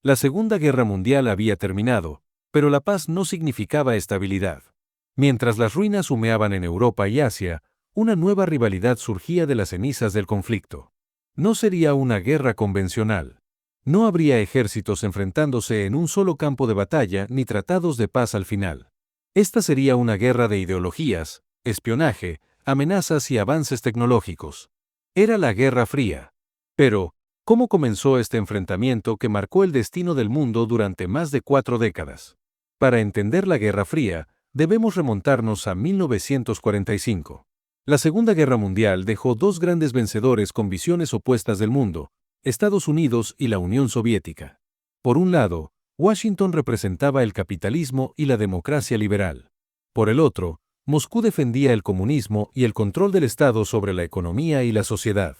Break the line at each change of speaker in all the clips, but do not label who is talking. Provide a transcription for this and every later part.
La Segunda Guerra Mundial había terminado, pero la paz no significaba estabilidad. Mientras las ruinas humeaban en Europa y Asia, una nueva rivalidad surgía de las cenizas del conflicto. No sería una guerra convencional. No habría ejércitos enfrentándose en un solo campo de batalla ni tratados de paz al final. Esta sería una guerra de ideologías, espionaje, amenazas y avances tecnológicos. Era la Guerra Fría. Pero, ¿cómo comenzó este enfrentamiento que marcó el destino del mundo durante más de 4 décadas? Para entender la Guerra Fría, debemos remontarnos a 1945. La Segunda Guerra Mundial dejó dos grandes vencedores con visiones opuestas del mundo, Estados Unidos y la Unión Soviética. Por un lado, Washington representaba el capitalismo y la democracia liberal. Por el otro, Moscú defendía el comunismo y el control del Estado sobre la economía y la sociedad.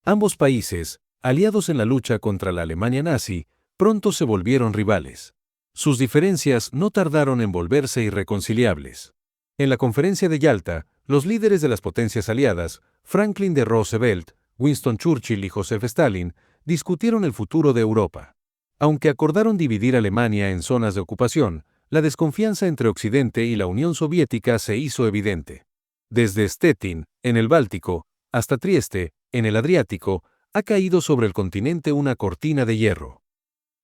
Ambos países, aliados en la lucha contra la Alemania nazi, pronto se volvieron rivales. Sus diferencias no tardaron en volverse irreconciliables. En la Conferencia de Yalta, los líderes de las potencias aliadas, Franklin D. Roosevelt, Winston Churchill y Joseph Stalin, discutieron el futuro de Europa. Aunque acordaron dividir Alemania en zonas de ocupación, la desconfianza entre Occidente y la Unión Soviética se hizo evidente. Desde Stettin, en el Báltico, hasta Trieste, en el Adriático, ha caído sobre el continente una cortina de hierro.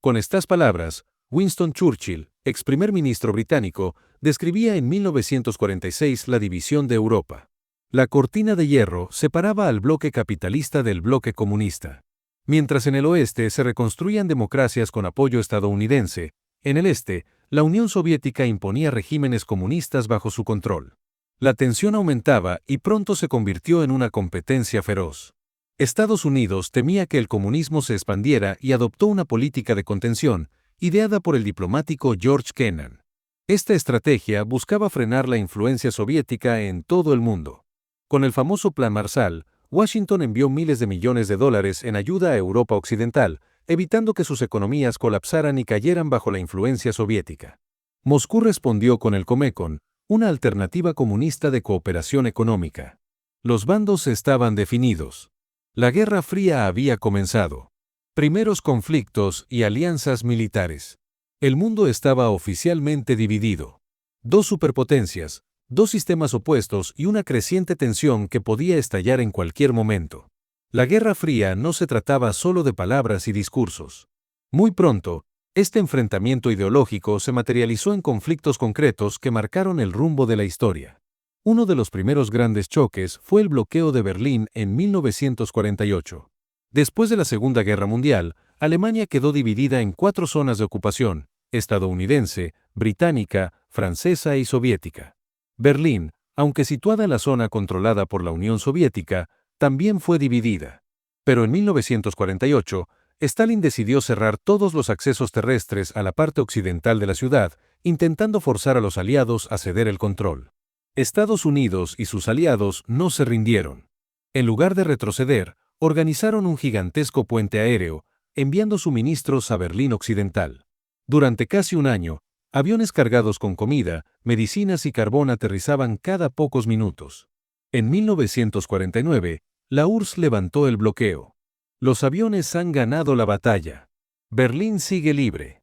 Con estas palabras, Winston Churchill, ex primer ministro británico, describía en 1946 la división de Europa. La cortina de hierro separaba al bloque capitalista del bloque comunista. Mientras en el oeste se reconstruían democracias con apoyo estadounidense, en el este, la Unión Soviética imponía regímenes comunistas bajo su control. La tensión aumentaba y pronto se convirtió en una competencia feroz. Estados Unidos temía que el comunismo se expandiera y adoptó una política de contención, ideada por el diplomático George Kennan. Esta estrategia buscaba frenar la influencia soviética en todo el mundo. Con el famoso Plan Marshall, Washington envió miles de millones de dólares en ayuda a Europa Occidental, evitando que sus economías colapsaran y cayeran bajo la influencia soviética. Moscú respondió con el Comecon, una alternativa comunista de cooperación económica. Los bandos estaban definidos. La Guerra Fría había comenzado. Primeros conflictos y alianzas militares. El mundo estaba oficialmente dividido. Dos superpotencias, dos sistemas opuestos y una creciente tensión que podía estallar en cualquier momento. La Guerra Fría no se trataba solo de palabras y discursos. Muy pronto, este enfrentamiento ideológico se materializó en conflictos concretos que marcaron el rumbo de la historia. Uno de los primeros grandes choques fue el bloqueo de Berlín en 1948. Después de la Segunda Guerra Mundial, Alemania quedó dividida en 4 zonas de ocupación: estadounidense, británica, francesa y soviética. Berlín, aunque situada en la zona controlada por la Unión Soviética, también fue dividida. Pero en 1948, Stalin decidió cerrar todos los accesos terrestres a la parte occidental de la ciudad, intentando forzar a los aliados a ceder el control. Estados Unidos y sus aliados no se rindieron. En lugar de retroceder, organizaron un gigantesco puente aéreo, enviando suministros a Berlín Occidental. Durante casi un año, aviones cargados con comida, medicinas y carbón aterrizaban cada pocos minutos. En 1949, la URSS levantó el bloqueo. Los aviones han ganado la batalla. Berlín sigue libre.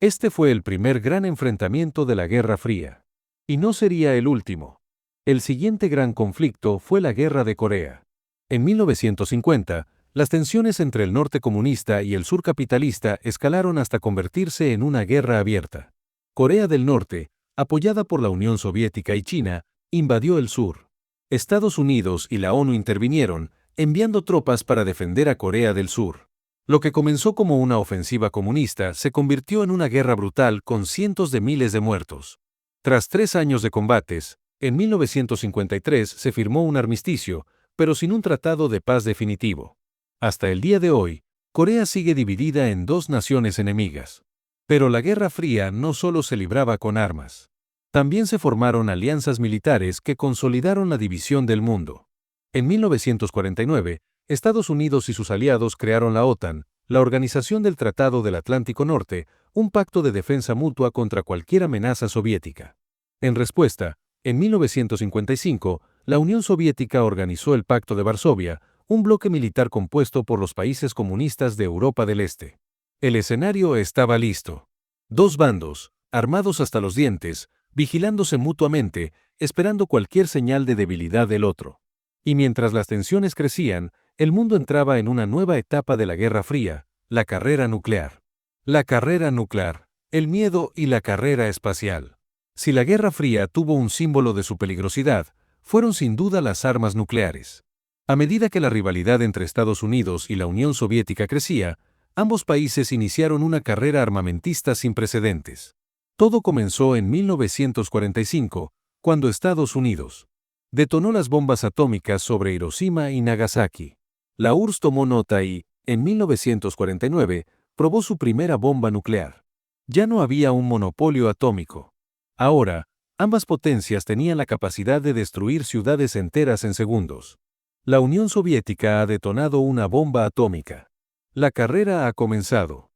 Este fue el primer gran enfrentamiento de la Guerra Fría. Y no sería el último. El siguiente gran conflicto fue la Guerra de Corea. En 1950, las tensiones entre el norte comunista y el sur capitalista escalaron hasta convertirse en una guerra abierta. Corea del Norte, apoyada por la Unión Soviética y China, invadió el sur. Estados Unidos y la ONU intervinieron, enviando tropas para defender a Corea del Sur. Lo que comenzó como una ofensiva comunista se convirtió en una guerra brutal con cientos de miles de muertos. Tras 3 años de combates, en 1953 se firmó un armisticio, pero sin un tratado de paz definitivo. Hasta el día de hoy, Corea sigue dividida en 2 naciones enemigas. Pero la Guerra Fría no solo se libraba con armas. También se formaron alianzas militares que consolidaron la división del mundo. En 1949, Estados Unidos y sus aliados crearon la OTAN, la Organización del Tratado del Atlántico Norte, un pacto de defensa mutua contra cualquier amenaza soviética. En respuesta, en 1955, la Unión Soviética organizó el Pacto de Varsovia, un bloque militar compuesto por los países comunistas de Europa del Este. El escenario estaba listo. Dos bandos, armados hasta los dientes, vigilándose mutuamente, esperando cualquier señal de debilidad del otro. Y mientras las tensiones crecían, el mundo entraba en una nueva etapa de la Guerra Fría, la carrera nuclear. La carrera nuclear, el miedo y la carrera espacial. Si la Guerra Fría tuvo un símbolo de su peligrosidad, fueron sin duda las armas nucleares. A medida que la rivalidad entre Estados Unidos y la Unión Soviética crecía, ambos países iniciaron una carrera armamentista sin precedentes. Todo comenzó en 1945, cuando Estados Unidos detonó las bombas atómicas sobre Hiroshima y Nagasaki. La URSS tomó nota y, en 1949, probó su primera bomba nuclear. Ya no había un monopolio atómico. Ahora, ambas potencias tenían la capacidad de destruir ciudades enteras en segundos. La Unión Soviética ha detonado una bomba atómica. La carrera ha comenzado.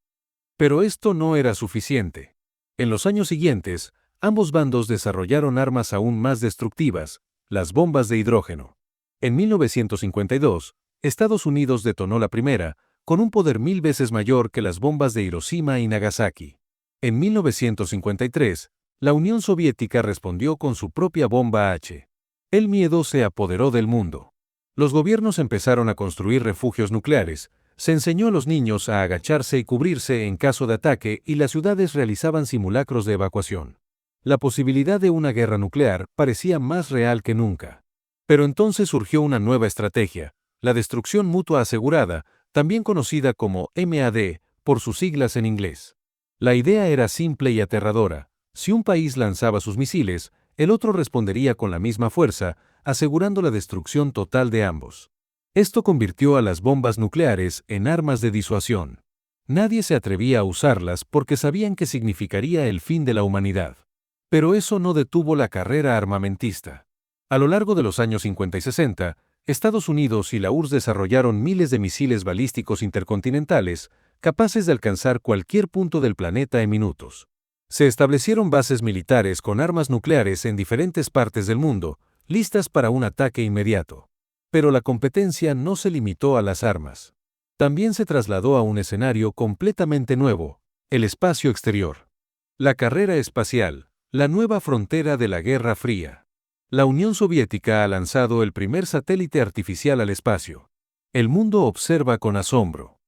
Pero esto no era suficiente. En los años siguientes, ambos bandos desarrollaron armas aún más destructivas, las bombas de hidrógeno. En 1952, Estados Unidos detonó la primera, con un poder 1000 veces mayor que las bombas de Hiroshima y Nagasaki. En 1953, la Unión Soviética respondió con su propia bomba H. El miedo se apoderó del mundo. Los gobiernos empezaron a construir refugios nucleares, se enseñó a los niños a agacharse y cubrirse en caso de ataque y las ciudades realizaban simulacros de evacuación. La posibilidad de una guerra nuclear parecía más real que nunca. Pero entonces surgió una nueva estrategia, la destrucción mutua asegurada, también conocida como MAD, por sus siglas en inglés. La idea era simple y aterradora. Si un país lanzaba sus misiles, el otro respondería con la misma fuerza, asegurando la destrucción total de ambos. Esto convirtió a las bombas nucleares en armas de disuasión. Nadie se atrevía a usarlas porque sabían que significaría el fin de la humanidad. Pero eso no detuvo la carrera armamentista. A lo largo de los años 50 y 60, Estados Unidos y la URSS desarrollaron miles de misiles balísticos intercontinentales, capaces de alcanzar cualquier punto del planeta en minutos. Se establecieron bases militares con armas nucleares en diferentes partes del mundo, listas para un ataque inmediato. Pero la competencia no se limitó a las armas. También se trasladó a un escenario completamente nuevo, el espacio exterior. La carrera espacial, la nueva frontera de la Guerra Fría. La Unión Soviética ha lanzado el primer satélite artificial al espacio. El mundo observa con asombro.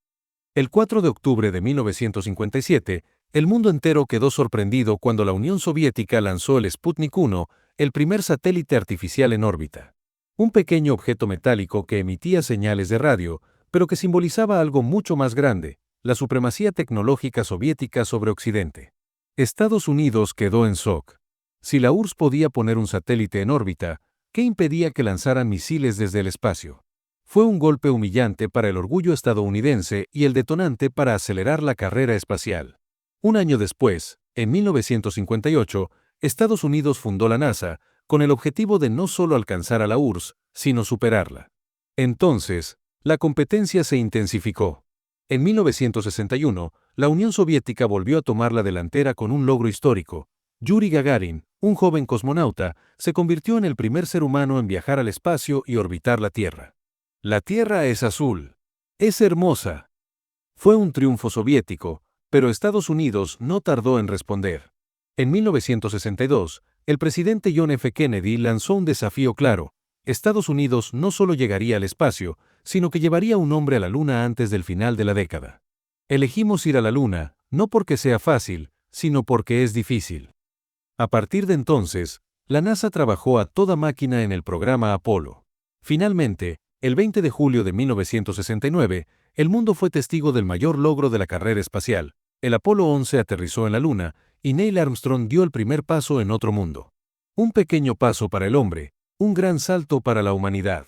El 4 de octubre de 1957, el mundo entero quedó sorprendido cuando la Unión Soviética lanzó el Sputnik 1, el primer satélite artificial en órbita. Un pequeño objeto metálico que emitía señales de radio, pero que simbolizaba algo mucho más grande, la supremacía tecnológica soviética sobre Occidente. Estados Unidos quedó en shock. Si la URSS podía poner un satélite en órbita, ¿qué impedía que lanzaran misiles desde el espacio? Fue un golpe humillante para el orgullo estadounidense y el detonante para acelerar la carrera espacial. Un año después, en 1958, Estados Unidos fundó la NASA, con el objetivo de no solo alcanzar a la URSS, sino superarla. Entonces, la competencia se intensificó. En 1961, la Unión Soviética volvió a tomar la delantera con un logro histórico. Yuri Gagarin, un joven cosmonauta, se convirtió en el primer ser humano en viajar al espacio y orbitar la Tierra. La Tierra es azul. Es hermosa. Fue un triunfo soviético, pero Estados Unidos no tardó en responder. En 1962, el presidente John F. Kennedy lanzó un desafío claro. Estados Unidos no solo llegaría al espacio, sino que llevaría un hombre a la Luna antes del final de la década. Elegimos ir a la Luna, no porque sea fácil, sino porque es difícil. A partir de entonces, la NASA trabajó a toda máquina en el programa Apolo. Finalmente, el 20 de julio de 1969, el mundo fue testigo del mayor logro de la carrera espacial. El Apolo 11 aterrizó en la Luna, y Neil Armstrong dio el primer paso en otro mundo. Un pequeño paso para el hombre, un gran salto para la humanidad.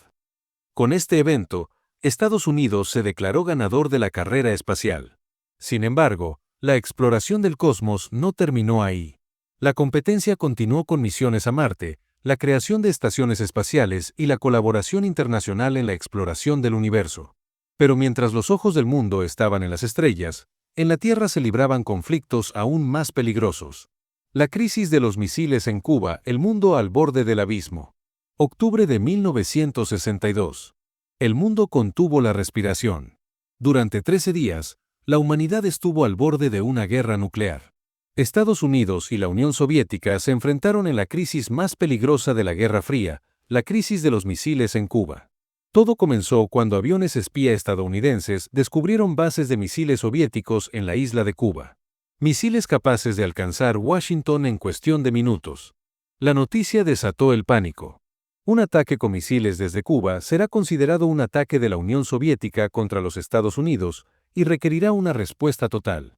Con este evento, Estados Unidos se declaró ganador de la carrera espacial. Sin embargo, la exploración del cosmos no terminó ahí. La competencia continuó con misiones a Marte, la creación de estaciones espaciales y la colaboración internacional en la exploración del universo. Pero mientras los ojos del mundo estaban en las estrellas, en la Tierra se libraban conflictos aún más peligrosos. La crisis de los misiles en Cuba, el mundo al borde del abismo. Octubre de 1962. El mundo contuvo la respiración. Durante 13 días, La humanidad estuvo al borde de una guerra nuclear. Estados Unidos y la Unión Soviética se enfrentaron en la crisis más peligrosa de la Guerra Fría, la crisis de los misiles en Cuba. Todo comenzó cuando aviones espía estadounidenses descubrieron bases de misiles soviéticos en la isla de Cuba. Misiles capaces de alcanzar Washington en cuestión de minutos. La noticia desató el pánico. Un ataque con misiles desde Cuba será considerado un ataque de la Unión Soviética contra los Estados Unidos y requerirá una respuesta total.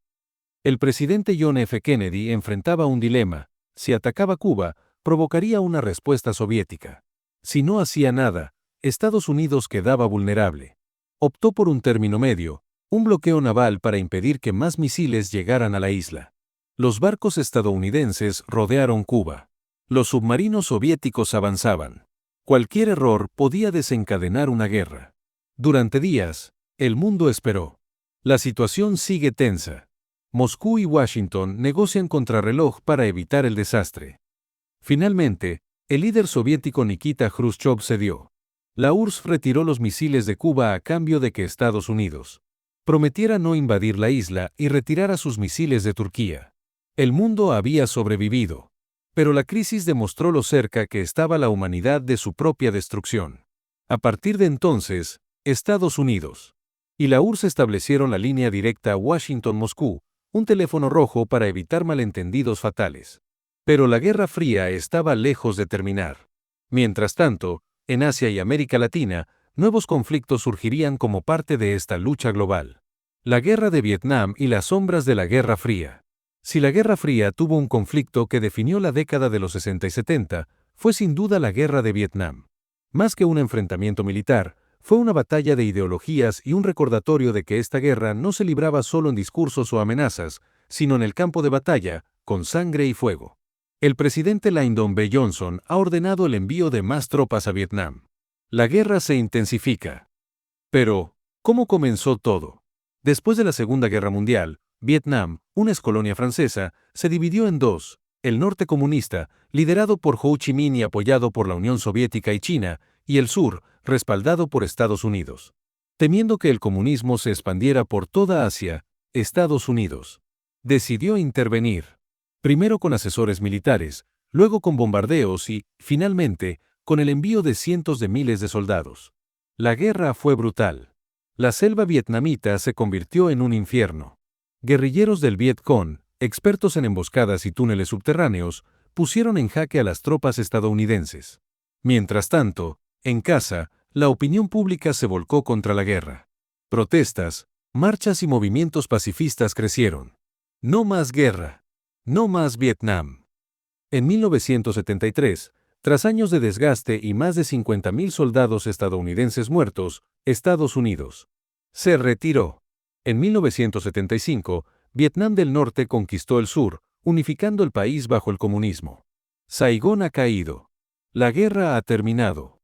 El presidente John F. Kennedy enfrentaba un dilema: si atacaba Cuba, provocaría una respuesta soviética. Si no hacía nada, Estados Unidos quedaba vulnerable. Optó por un término medio, un bloqueo naval para impedir que más misiles llegaran a la isla. Los barcos estadounidenses rodearon Cuba. Los submarinos soviéticos avanzaban. Cualquier error podía desencadenar una guerra. Durante días, el mundo esperó. La situación sigue tensa. Moscú y Washington negocian contrarreloj para evitar el desastre. Finalmente, el líder soviético Nikita Khrushchev cedió. La URSS retiró los misiles de Cuba a cambio de que Estados Unidos prometiera no invadir la isla y retirara sus misiles de Turquía. El mundo había sobrevivido, pero la crisis demostró lo cerca que estaba la humanidad de su propia destrucción. A partir de entonces, Estados Unidos y la URSS establecieron la línea directa Washington-Moscú, un teléfono rojo para evitar malentendidos fatales. Pero la Guerra Fría estaba lejos de terminar. Mientras tanto, en Asia y América Latina, nuevos conflictos surgirían como parte de esta lucha global. La Guerra de Vietnam y las sombras de la Guerra Fría. Si la Guerra Fría tuvo un conflicto que definió la década de los 60 y 70, fue sin duda la Guerra de Vietnam. Más que un enfrentamiento militar, fue una batalla de ideologías y un recordatorio de que esta guerra no se libraba solo en discursos o amenazas, sino en el campo de batalla, con sangre y fuego. El presidente Lyndon B. Johnson ha ordenado el envío de más tropas a Vietnam. La guerra se intensifica. Pero, ¿cómo comenzó todo? Después de la Segunda Guerra Mundial, Vietnam, una excolonia francesa, se dividió en dos: el norte comunista, liderado por Ho Chi Minh y apoyado por la Unión Soviética y China, y el sur, respaldado por Estados Unidos. Temiendo que el comunismo se expandiera por toda Asia, Estados Unidos decidió intervenir. Primero con asesores militares, luego con bombardeos y, finalmente, con el envío de cientos de miles de soldados. La guerra fue brutal. La selva vietnamita se convirtió en un infierno. Guerrilleros del Viet Cong, expertos en emboscadas y túneles subterráneos, pusieron en jaque a las tropas estadounidenses. Mientras tanto, en casa, la opinión pública se volcó contra la guerra. Protestas, marchas y movimientos pacifistas crecieron. No más guerra. No más Vietnam. En 1973, tras años de desgaste y más de 50.000 soldados estadounidenses muertos, Estados Unidos se retiró. En 1975, Vietnam del Norte conquistó el sur, unificando el país bajo el comunismo. Saigón ha caído. La guerra ha terminado.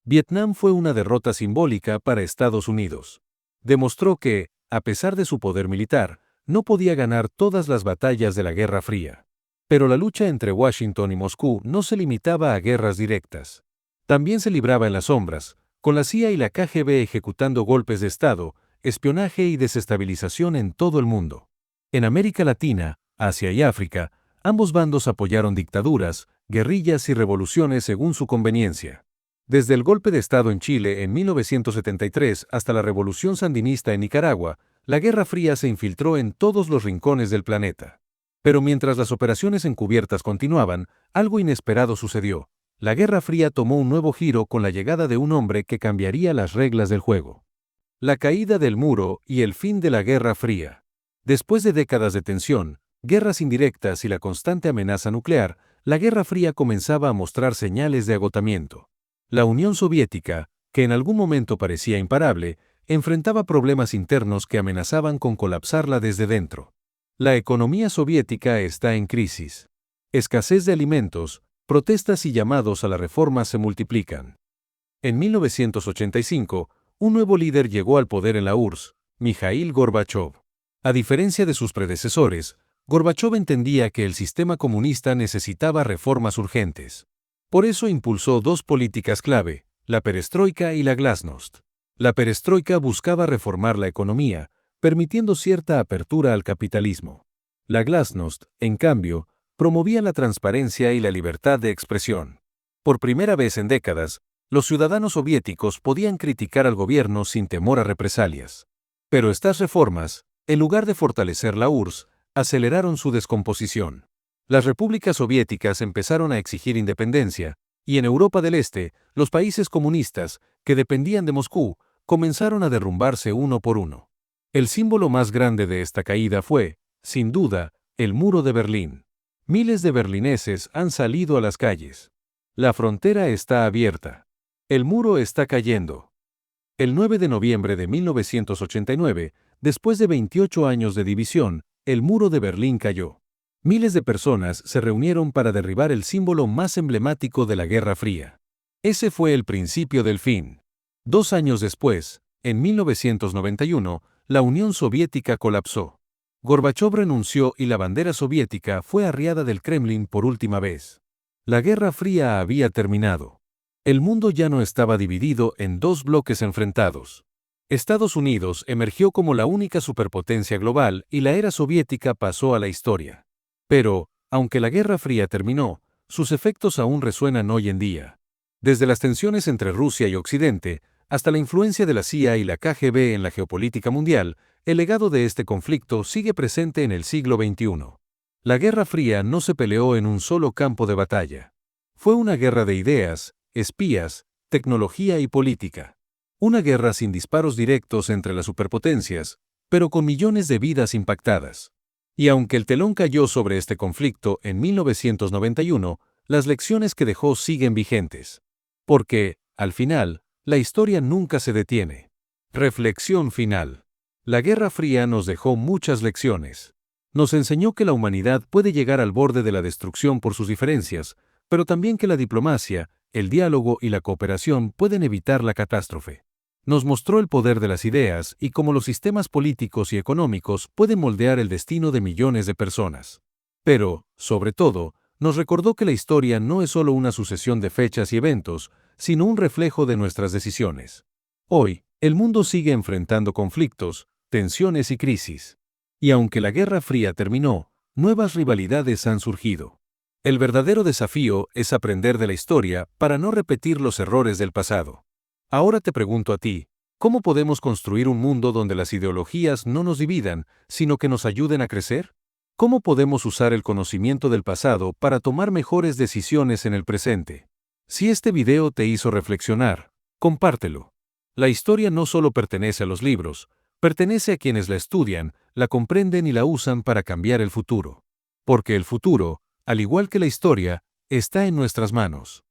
Vietnam fue una derrota simbólica para Estados Unidos. Demostró que, a pesar de su poder militar, no podía ganar todas las batallas de la Guerra Fría. Pero la lucha entre Washington y Moscú no se limitaba a guerras directas. También se libraba en las sombras, con la CIA y la KGB ejecutando golpes de Estado, espionaje y desestabilización en todo el mundo. En América Latina, Asia y África, ambos bandos apoyaron dictaduras, guerrillas y revoluciones según su conveniencia. Desde el golpe de Estado en Chile en 1973 hasta la revolución sandinista en Nicaragua, la Guerra Fría se infiltró en todos los rincones del planeta. Pero mientras las operaciones encubiertas continuaban, algo inesperado sucedió. La Guerra Fría tomó un nuevo giro con la llegada de un hombre que cambiaría las reglas del juego. La caída del muro y el fin de la Guerra Fría. Después de décadas de tensión, guerras indirectas y la constante amenaza nuclear, la Guerra Fría comenzaba a mostrar señales de agotamiento. La Unión Soviética, que en algún momento parecía imparable, enfrentaba problemas internos que amenazaban con colapsarla desde dentro. La economía soviética está en crisis. Escasez de alimentos, protestas y llamados a la reforma se multiplican. En 1985, un nuevo líder llegó al poder en la URSS, Mikhail Gorbachov. A diferencia de sus predecesores, Gorbachov entendía que el sistema comunista necesitaba reformas urgentes. Por eso impulsó dos políticas clave, la perestroika y la glasnost. La perestroika buscaba reformar la economía, permitiendo cierta apertura al capitalismo. La glasnost, en cambio, promovía la transparencia y la libertad de expresión. Por primera vez en décadas, los ciudadanos soviéticos podían criticar al gobierno sin temor a represalias. Pero estas reformas, en lugar de fortalecer la URSS, aceleraron su descomposición. Las repúblicas soviéticas empezaron a exigir independencia, y en Europa del Este, los países comunistas, que dependían de Moscú, comenzaron a derrumbarse uno por uno. El símbolo más grande de esta caída fue, sin duda, el Muro de Berlín. Miles de berlineses han salido a las calles. La frontera está abierta. El muro está cayendo. El 9 de noviembre de 1989, después de 28 años de división, el muro de Berlín cayó. Miles de personas se reunieron para derribar el símbolo más emblemático de la Guerra Fría. Ese fue el principio del fin. 2 años después, en 1991, la Unión Soviética colapsó. Gorbachov renunció y la bandera soviética fue arriada del Kremlin por última vez. La Guerra Fría había terminado. El mundo ya no estaba dividido en dos bloques enfrentados. Estados Unidos emergió como la única superpotencia global y la era soviética pasó a la historia. Pero, aunque la Guerra Fría terminó, sus efectos aún resuenan hoy en día. Desde las tensiones entre Rusia y Occidente, hasta la influencia de la CIA y la KGB en la geopolítica mundial, el legado de este conflicto sigue presente en el siglo XXI. La Guerra Fría no se peleó en un solo campo de batalla. Fue una guerra de ideas, espías, tecnología y política. Una guerra sin disparos directos entre las superpotencias, pero con millones de vidas impactadas. Y aunque el telón cayó sobre este conflicto en 1991, las lecciones que dejó siguen vigentes. Porque, al final, la historia nunca se detiene. Reflexión final. La Guerra Fría nos dejó muchas lecciones. Nos enseñó que la humanidad puede llegar al borde de la destrucción por sus diferencias, pero también que la diplomacia, el diálogo y la cooperación pueden evitar la catástrofe. Nos mostró el poder de las ideas y cómo los sistemas políticos y económicos pueden moldear el destino de millones de personas. Pero, sobre todo, nos recordó que la historia no es solo una sucesión de fechas y eventos, sino un reflejo de nuestras decisiones. Hoy, el mundo sigue enfrentando conflictos, tensiones y crisis. Y aunque la Guerra Fría terminó, nuevas rivalidades han surgido. El verdadero desafío es aprender de la historia para no repetir los errores del pasado. Ahora te pregunto a ti, ¿cómo podemos construir un mundo donde las ideologías no nos dividan, sino que nos ayuden a crecer? ¿Cómo podemos usar el conocimiento del pasado para tomar mejores decisiones en el presente? Si este video te hizo reflexionar, compártelo. La historia no solo pertenece a los libros, pertenece a quienes la estudian, la comprenden y la usan para cambiar el futuro. Porque el futuro, al igual que la historia, está en nuestras manos.